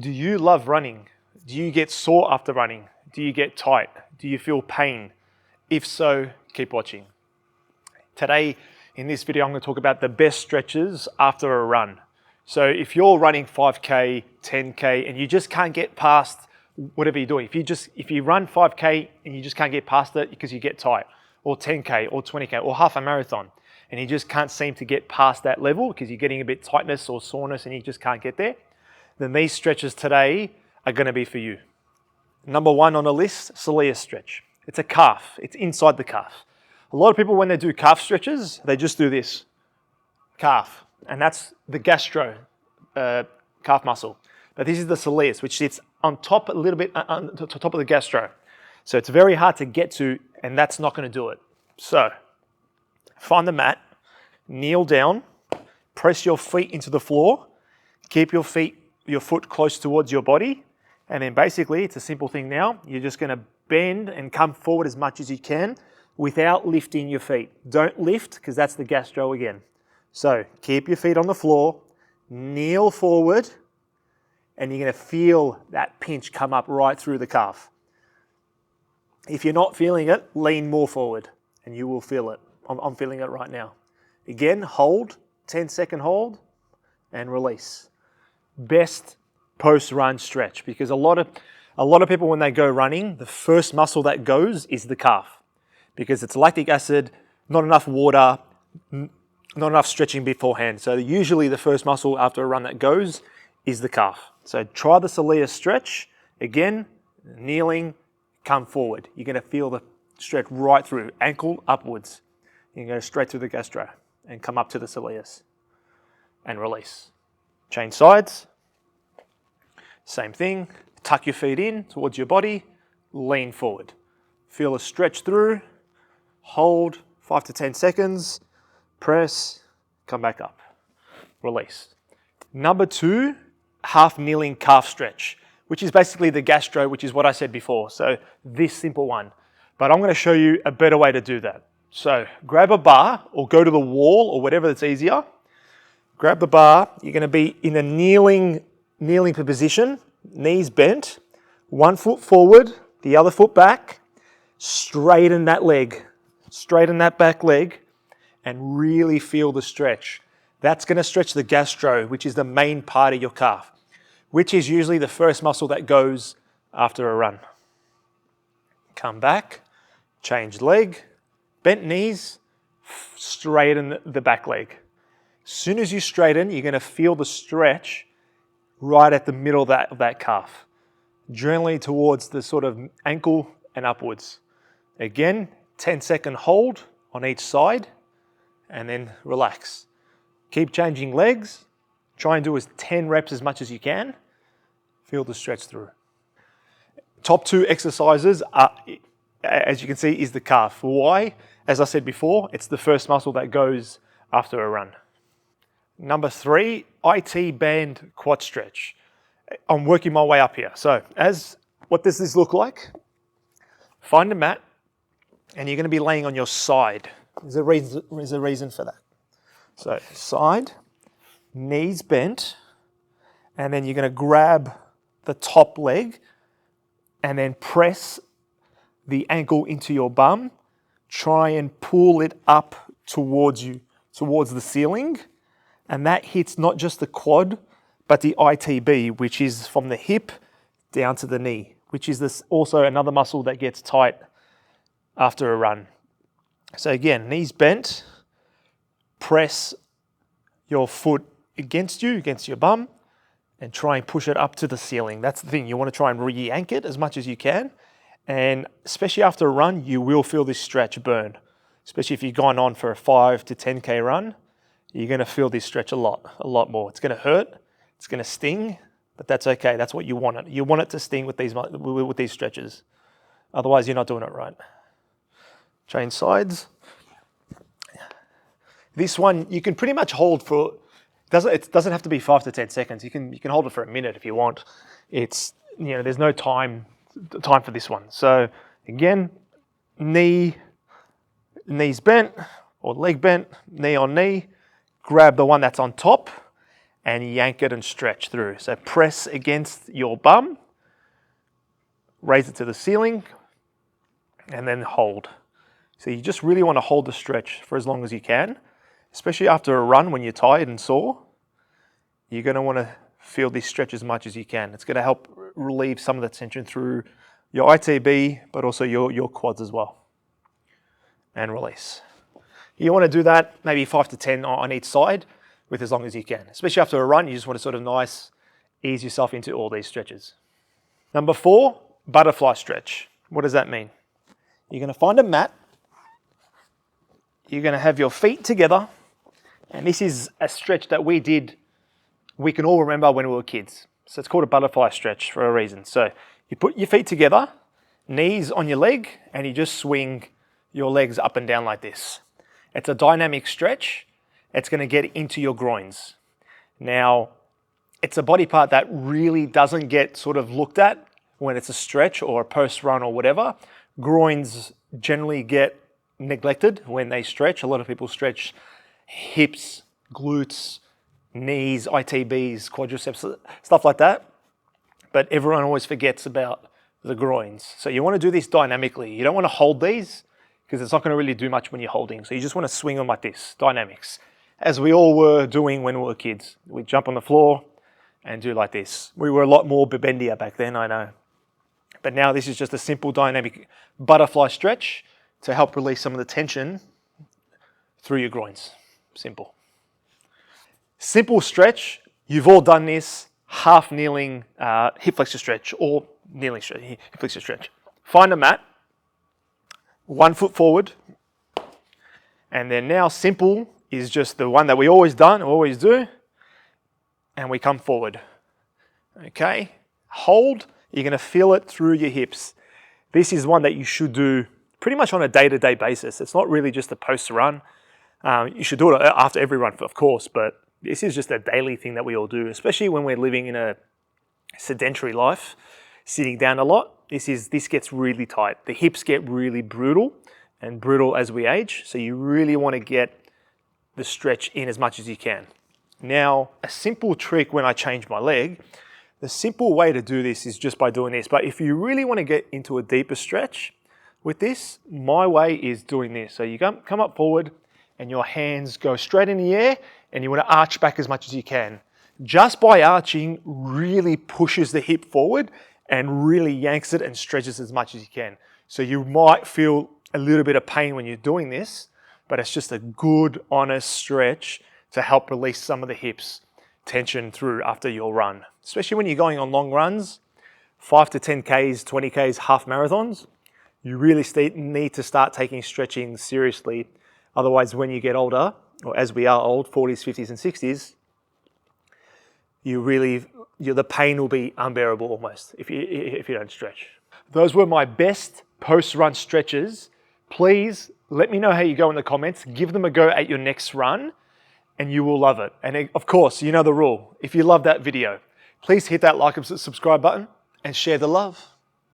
Do you love running? Do you get sore after running? Do you get tight? Do you feel pain? If so, keep watching. Today, in this video, I'm going to talk about the best stretches after a run. So if you're running 5K, 10K, and you just can't get past whatever you're doing, if you run 5K and you just can't get past it because you get tight, or 10K, or 20K, or half a marathon, and you just can't seem to get past that level because you're getting a bit tightness or soreness and you just can't get there, then these stretches today are going to be for you. Number one on the list, Soleus Stretch. It's a calf. It's inside the calf. A lot of people, when they do calf stretches, they just do this, calf, and that's the gastro calf muscle. But this is the soleus, which sits on top a little bit on the top of the gastro. So it's very hard to get to, and that's not going to do it. So find the mat, kneel down, press your feet into the floor, keep your foot close towards your body, and then basically it's a simple thing now. You're just going to bend and come forward as much as you can without lifting your feet. Don't lift because that's the gastro again. So keep your feet on the floor, kneel forward, and you're going to feel that pinch come up right through the calf. If you're not feeling it, lean more forward and you will feel it. I'm feeling it right now. Again, hold, 10-second hold, and release. Best post-run stretch, because a lot of people, when they go running, the first muscle that goes is the calf, because it's lactic acid, not enough water, not enough stretching beforehand. So usually the first muscle after a run that goes is the calf. So try the Soleus Stretch. Again, kneeling, come forward. You're going to feel the stretch right through, ankle upwards. You can go straight through the gastro and come up to the soleus and release. Change sides. Same thing. Tuck your feet in towards your body. Lean forward. Feel a stretch through. Hold 5 to 10 seconds. Press. Come back up. Release. Number two, half kneeling calf stretch, which is basically the gastro, which is what I said before. So this simple one. But I'm going to show you a better way to do that. So grab a bar or go to the wall or whatever that's easier. Grab the bar. You're going to be in a kneeling position, knees bent, one foot forward, the other foot back. Straighten that leg, straighten that back leg, and really feel the stretch. That's going to stretch the gastro, which is the main part of your calf, which is usually the first muscle that goes after a run. Come back, change leg, bent knees, straighten the back leg. As soon as you straighten, you're going to feel the stretch right at the middle of that calf, generally towards the sort of ankle and upwards. Again, 10-second hold on each side, and then relax. Keep changing legs. Try and do 10 reps as much as you can. Feel the stretch through. Top two exercises are, as you can see, is the calf. Why? As I said before, it's the first muscle that goes after a run. Number three, IT band quad stretch. I'm working my way up here. So what does this look like? Find a mat, and you're going to be laying on your side. There's a reason for that. So side, knees bent, and then you're going to grab the top leg and then press the ankle into your bum. Try and pull it up towards you, towards the ceiling. And that hits not just the quad, but the ITB, which is from the hip down to the knee, which is also another muscle that gets tight after a run. So again, knees bent, press your foot against your bum, and try and push it up to the ceiling. That's the thing. You want to try and re-yank it as much as you can. And especially after a run, you will feel this stretch burn. Especially if you've gone on for a 5 to 10K run, you're going to feel this stretch a lot more. It's going to hurt. It's going to sting, but that's okay. That's what you want it. You want it to sting with these stretches. Otherwise, you're not doing it right. Change sides. This one, you can pretty much hold for, it doesn't have to be 5 to 10 seconds. You can hold it for a minute if you want. It's, there's no time for this one. So again, knees bent or leg bent, knee on knee. Grab the one that's on top and yank it and stretch through. So press against your bum, raise it to the ceiling, and then hold. So you just really want to hold the stretch for as long as you can, especially after a run when you're tired and sore. You're going to want to feel this stretch as much as you can. It's going to help relieve some of the tension through your ITB, but also your quads as well. And release. You want to do that maybe 5 to 10 on each side with as long as you can. Especially after a run, you just want to sort of ease yourself into all these stretches. Number 4, butterfly stretch. What does that mean? You're going to find a mat. You're going to have your feet together. And this is a stretch that we can all remember when we were kids. So it's called a butterfly stretch for a reason. So you put your feet together, knees on your leg, and you just swing your legs up and down like this. It's a dynamic stretch. It's going to get into your groins. Now, it's a body part that really doesn't get sort of looked at when it's a stretch or a post-run or whatever. Groins generally get neglected when they stretch. A lot of people stretch hips, glutes, knees, ITBs, quadriceps, stuff like that. But everyone always forgets about the groins. So you want to do this dynamically. You don't want to hold these because it's not going to really do much when you're holding. So you just want to swing them like this, dynamics. As we all were doing when we were kids. We'd jump on the floor and do like this. We were a lot more bendier back then, I know. But now this is just a simple dynamic butterfly stretch to help release some of the tension through your groins. Simple. Simple stretch. You've all done this. Half kneeling hip flexor stretch or kneeling stretch, hip flexor stretch. Find a mat. 1 foot forward. And then now simple is just the one that we always do. And we come forward. Okay. Hold. You're going to feel it through your hips. This is one that you should do pretty much on a day-to-day basis. It's not really just a post-run. You should do it after every run, of course, but this is just a daily thing that we all do, especially when we're living in a sedentary life, sitting down a lot. This gets really tight. The hips get really brittle as we age, so you really want to get the stretch in as much as you can. Now, a simple trick when I change my leg, the simple way to do this is just by doing this. But if you really want to get into a deeper stretch with this, my way is doing this. So you come up forward and your hands go straight in the air and you want to arch back as much as you can. Just by arching really pushes the hip forward and really yanks it and stretches as much as you can. So you might feel a little bit of pain when you're doing this, but it's just a good, honest stretch to help release some of the hips tension through after your run. Especially when you're going on long runs, 5 to 10 Ks, 20 Ks, half marathons, you really need to start taking stretching seriously. Otherwise, when you get older, or as we are old, 40s, 50s, and 60s, the pain will be unbearable almost if you don't stretch. Those were my best post-run stretches. Please let me know how you go in the comments. Give them a go at your next run and you will love it. And of course, you know the rule. If you love that video, please hit that like and subscribe button and share the love.